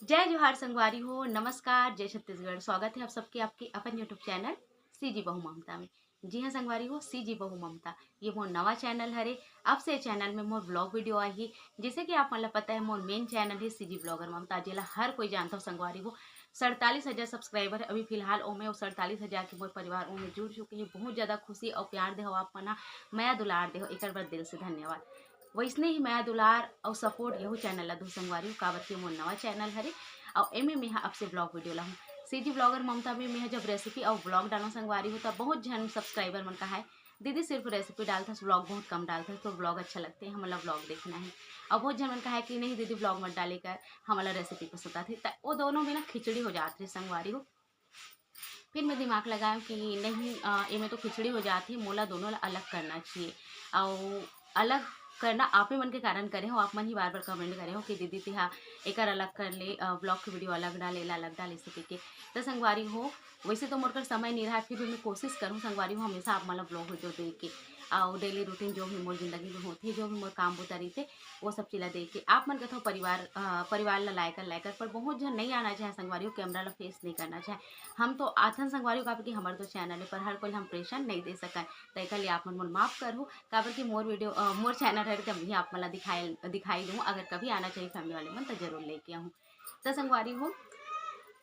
जय जोहार संगवारी हो। नमस्कार, जय छत्तीसगढ़। स्वागत है आप सबके आपके अपन यूट्यूब चैनल सीजी बहू ममता में। जी हाँ संगवारी हो, सीजी बहू ममता ये मोर नवा चैनल हरे। अब से चैनल में मोर ब्लॉग वीडियो आई। जैसे कि आप मतलब पता है मोर मेन चैनल है सीजी ब्लॉगर ममता, जेला हर कोई जानता हो संगवारी हो। 47,000 सब्सक्राइबर है अभी फिलहाल ओमे, और 47,000 के मोर परिवार ओमे जुड़ चुके हैं। बहुत ज़्यादा खुशी और प्यार दे हो आप मना, माया दुलार दे हो, एक बार दिल से धन्यवाद। वैसने ही माया दुलार और सपोर्ट यहू चैनल ला दो संगवारी हो, काबर के मोर नवा चैनल हरे। और एमे में आपसे ब्लॉग वीडियो ला हूँ सीजी ब्लॉगर ममता में। मैं जब रेसिपी और ब्लॉग डालूँ संगवारी हो तब बहुत जन सब्सक्राइबर मन का है दीदी सिर्फ रेसिपी डालता है, ब्लॉग बहुत कम डालता है, तो ब्लॉग अच्छा लगते हैं, हमारा ब्लॉग देखना है। और बहुत जन मन का है कि नहीं दीदी ब्लॉग मत डालेकर, हमारा रेसिपी पसंद आती है, वो दोनों में ना खिचड़ी हो जाती है संगवारी हो। फिर मैं दिमाग लगाया कि नहीं ये में तो खिचड़ी हो जाती है, मोला दोनों ला अलग करना चाहिए। और अलग करना आप ही मन के कारण करे हो, आप मन ही बार बार कमेंट करे हो कि दीदी तिहा एक अलग कर ले, ब्लॉग की वीडियो अलग डाले ला अलग डाले सके के। तो संगवारी हो वैसे तो मोर कर समय नहीं रहा, फिर भी मैं कोशिश करूँ संगवारी हो हमेशा आप मतलब ब्लॉग वीडियो देख के, और डेली रूटीन जो भी मोर जिंदगी में होती है, जो भी मोर काम होता रहते वो सब चीज़ देख के आप मन कथो परिवार ला लायकर पर बहुत जन नहीं आना चाहे संगवारी हो, कैमरा ला फेस नहीं करना चाहे। हम तो आथन संगवारी काबर कि हमारे तो चैनल है, पर हर कोई हम प्रेशर नहीं दे सकन। तो लिए आप मन मोर माफ करो, काबर कि मोर वीडियो मोर चैनल है तब भी आप मला दिखाई दूँ। अगर कभी आना चाहिए फैमिली वाले मन तो जरूर लेके आऊँ। तो संगवारी हो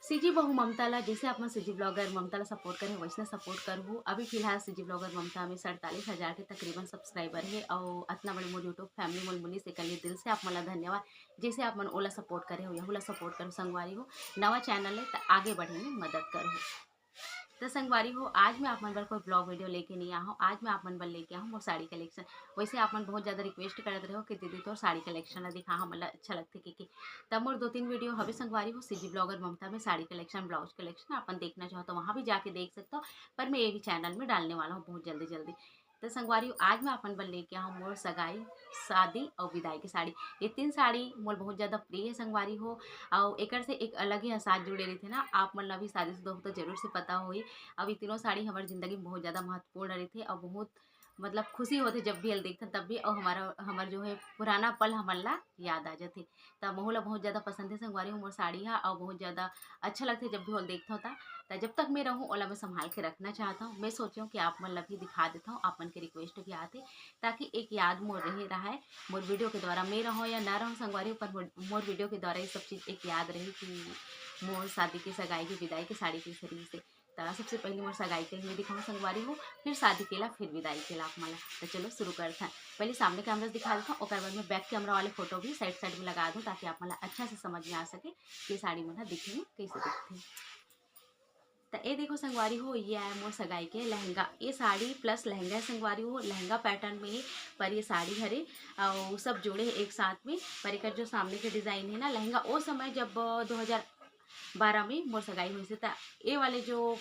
सीजी बहू ममता ला जैसे आप मन सीजी ब्लॉगर ममता ला सपोर्ट करे वैसे सपोर्ट करूँ। अभी फिलहाल सीजी ब्लॉगर ममता में 47,000 के तकरीबन सब्सक्राइबर है, और इतना बड़े मोर यूट्यूब फैमिली मोल मिली से कलिए दिल से आप मला धन्यवाद। जैसे आप मन ओला सपोर्ट करे हो यहूला सपोर्ट करो संगवारी हो। नवा चैनल है तो आगे बढ़ने में मदद करो। तो संगवारी हो आज मैं आप मन बर कोई ब्लॉग वीडियो लेके नहीं आया हूँ। आज मैं आप मन बर लेके आया हूँ मोर साड़ी कलेक्शन। वैसे आप मन बहुत ज़्यादा रिक्वेस्ट करते रहे हो कि दीदी तो साड़ी कलेक्शन ला दिखा, हम अच्छा लगते कि तब मोर 2-3 वीडियो हवे संगवारी हो सीजी ब्लॉगर ममता में साड़ी कलेक्शन ब्लाउज कलेक्शन अपन देखना चाहो तो वहाँ भी जाके देख सकते हो। पर मैं ये भी चैनल में डालने वाला हूँ बहुत जल्दी जल्दी। तो संगवारी आज मैं अपन बल लेके आऊँ मोर सगाई, शादी और विदाई की साड़ी। ये 3 साड़ी मोर बहुत ज़्यादा प्रिय है संगवारी हो। और एक से एक अलग ही एहसास जुड़े रही थे ना, आप मन ला भी शादीशुदा हो तो जरूर से पता होई। अब ये तीनों साड़ी हमारी ज़िंदगी में बहुत ज़्यादा महत्वपूर्ण रही थी, और बहुत मतलब खुशी होती जब भी हल देखते तब भी, और हमारा जो है पुराना पल हमारा याद आ जाते। तब मोहला बहुत ज़्यादा पसंद है संगवारी हूँ मोर साड़ी है, और बहुत ज़्यादा अच्छा लगता है जब भी हल देखता होता। तो जब तक मैं रहूँ ओला मैं संभाल के रखना चाहता हूँ। मैं सोची हूँ कि आप मन ला भी दिखा देता हूँ, आप मन के रिक्वेस्ट भी आते ताकि एक याद मोर रहे रहा है। मोर वीडियो के द्वारा मैं रहूँ या ना रहूँ संगवारी पर मोर वीडियो के द्वारा ये सब चीज़ एक याद रही कि मोर शादी की सगाई की विदाई की साड़ी के शरीर से। तो सबसे पहले मोर सगाई के लिए दिखाऊँ संगवारी हो, फिर शादी केला, फिर विदाई केला आप मला। तो चलो शुरू करते हैं। पहले सामने कैमरा से दिखा देता हूँ, और बाद में बैक कैमरा वाले फोटो भी साइड साइड में लगा दूँ ताकि आप मला अच्छा से समझ में आ सके कि साड़ी मन दिखने में कैसे दिखती है। तो ये देखो संगवारी हो ये आया मोर सगाई के लहंगा। ये साड़ी प्लस लहंगा है संगवारी हो, लहंगा पैटर्न में ही पर ये साड़ी हरे और सब जोड़े हैं एक साथ में। पर एक जो सामने के डिज़ाइन है ना लहंगा, वो समय जब 2012 में मोर सगाई हुई थी, ये वाले जो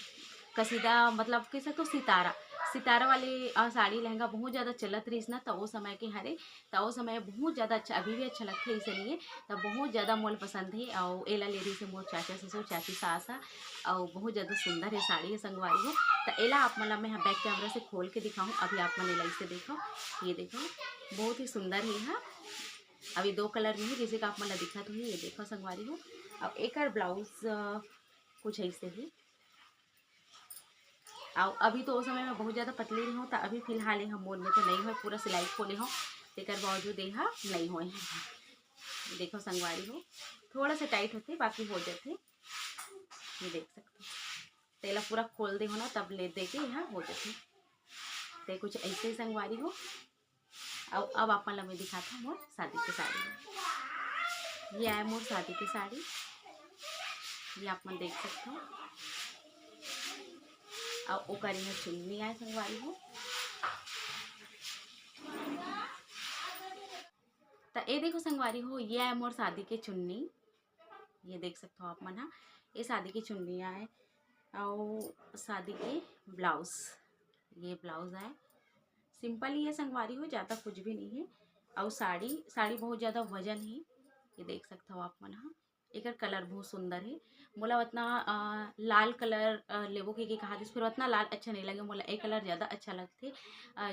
कसीदा मतलब कह सकते हो सितारा सितारा वाली साड़ी लहंगा बहुत ज़्यादा चलत रही ना, तो वो समय के हरे। तो वो समय बहुत ज़्यादा अच्छा, अभी भी अच्छा लगता है इसलिए। तो बहुत ज़्यादा मोल पसंद है, और एला ले रही से मोर चाचा ससुर चाची सास और बहुत ज़्यादा सुंदर है साड़ी है संगवारी हो। तो एला आप मतलब मैं बैक कैमरा से खोल के दिखाऊँ, अभी आप मन एला इसे देखो, ये देखो बहुत ही सुंदर है। हाँ अभी 2 कलर में है जैसे कि आप मतलब दिखा तो है, ये देखो संगवारी हो। अब एक ब्लाउज कुछ ऐसे ही। और अभी तो उस समय में बहुत ज़्यादा पतली रही हूँ, तो अभी फिलहाल हम मोल में तो नहीं हो पूरा सिलाई खोले हो, तेकर बावजूद यहाँ नहीं हुए हैं। देखो संगवारी हो थोड़ा सा टाइट होते बाकी हो जाते, ये देख सकते हो। तेला पूरा खोल दे हो ना तब ले दे के यहाँ हो जाते। तो कुछ ऐसे ही संगवारी हो। अब आप मैं दिखाता हूँ मोर शादी की साड़ी। ये आया मोर शादी की साड़ी, ये आप मन देख सकते हो। और ओकर यहाँ चुन्नी आए संगवारी हो। तो ये देखो संगवारी हो ये है मोर शादी के चुन्नी, ये देख सकते हो आप मन। हाँ ये शादी की चुन्नी आए और शादी के ब्लाउज, ये ब्लाउज आए सिंपल ही है संगवारी हो, ज़्यादा कुछ भी नहीं है। और साड़ी साड़ी बहुत ज़्यादा वजन है, ये देख सकते हो आप मन। हाँ एक कलर बहुत सुंदर है। मोला उतना लाल कलर लेबो के कहा जिस फिर उतना लाल अच्छा नहीं लगे मोला, एक कलर ज़्यादा अच्छा लगते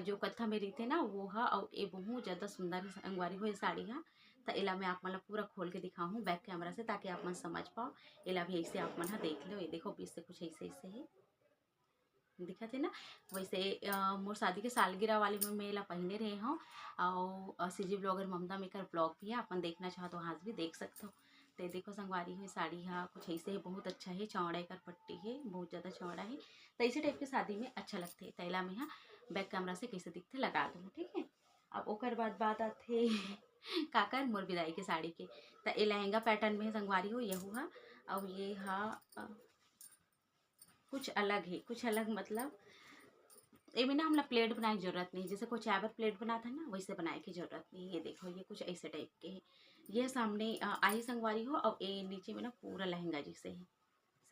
जो कत्था में रहते ना वो हा। और ये बहुत ज़्यादा सुंदर संगवारी हो ये साड़ी हा। तो एला मैं आप मन पूरा खोल के दिखाऊँ बैक कैमरा से, ताकि आप मन समझ पाओ। एला भी ऐसे आप मन देख लो, ये देखो बीच से कुछ ऐसे ऐसे है, दिखत है ना। वैसे मोर शादी के सालगिरह वाले में मैं एला पहने रहे हूँ। और सीजी ब्लॉगर ममता मेकर ब्लॉग भी है, अपन देखना चाहो तो वहाँ भी देख सकते हो। तो देखो संगवारी है साड़ी हाँ कुछ ऐसे है, बहुत अच्छा है, चौड़ा कर पट्टी है, बहुत ज़्यादा चौड़ा है। तो ऐसे टाइप के शादी में अच्छा लगते है। तैला में हाँ बैक कैमरा से कैसे दिखते लगा दूँ, ठीक है। अब ओकर बाद बात आते काकर मोर विदाई के साड़ी के। तो ये लहंगा पैटर्न में संगवारी हो यहू हा। और ये हाँ कुछ अलग है, कुछ अलग मतलब एमें ना हमला प्लेट बनाए की जरूरत नहीं, जैसे कोई चावल प्लेट बनाता है ना वैसे बनाए की जरूरत नहीं। ये देखो ये कुछ ऐसे टाइप के है। ये सामने आई संगवारी हो, और ये नीचे में ना पूरा लहंगा जैसे है,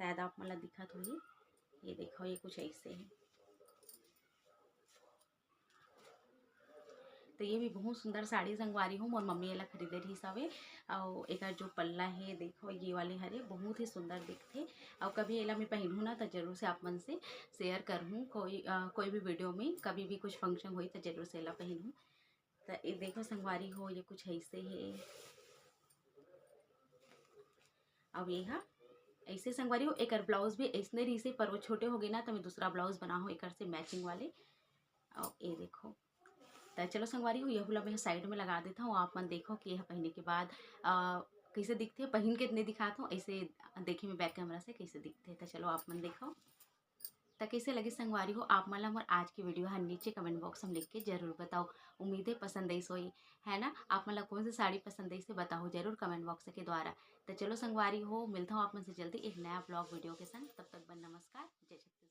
शायद आप मतलब दिखत हो। ये देखो ये कुछ ऐसे है। तो ये भी बहुत सुंदर साड़ी संगवारी हूँ, मोर मम्मी एला खरीदे रही सवे। और एक जो पल्ला है देखो ये वाले हरे बहुत ही सुंदर दिखते। और कभी एला मैं पहनूँ ना तो जरूर से आप मन से शेयर करूँ, कोई भी वीडियो में कभी भी कुछ फंक्शन हुई तो जरूर से एला पहनूँ। तो ये देखो संगवारी हो ये कुछ ऐसे है। अब ये हाँ ऐसे संगवारी हो, एक ब्लाउज भी ऐसने रही से, पर वो छोटे हो गए ना तो मैं दूसरा ब्लाउज बना हूँ एक से मैचिंग वाले। और ये देखो तो चलो संगवारी हो यह मैं साइड में लगा देता हूँ। आप मन देखो कि यह पहनने के बाद कैसे दिखते हैं, पहन के इतने दिखाता हूँ ऐसे देखे मैं बैक कैमरा से कैसे दिखते हैं। तो चलो आप मन देखो तो कैसे लगे संगवारी हो। आप मतलब और आज की वीडियो है नीचे कमेंट बॉक्स में लिख के जरूर बताओ। उम्मीद है पसंद आई सोई है ना। आप मतलब कौन सी साड़ी पसंद आई से बताओ जरूर कमेंट बॉक्स के द्वारा। तो चलो संगवारी हो मिलता हूँ आप मन से जल्दी एक नया ब्लॉग वीडियो के संग। तब तक नमस्कार, जय श्री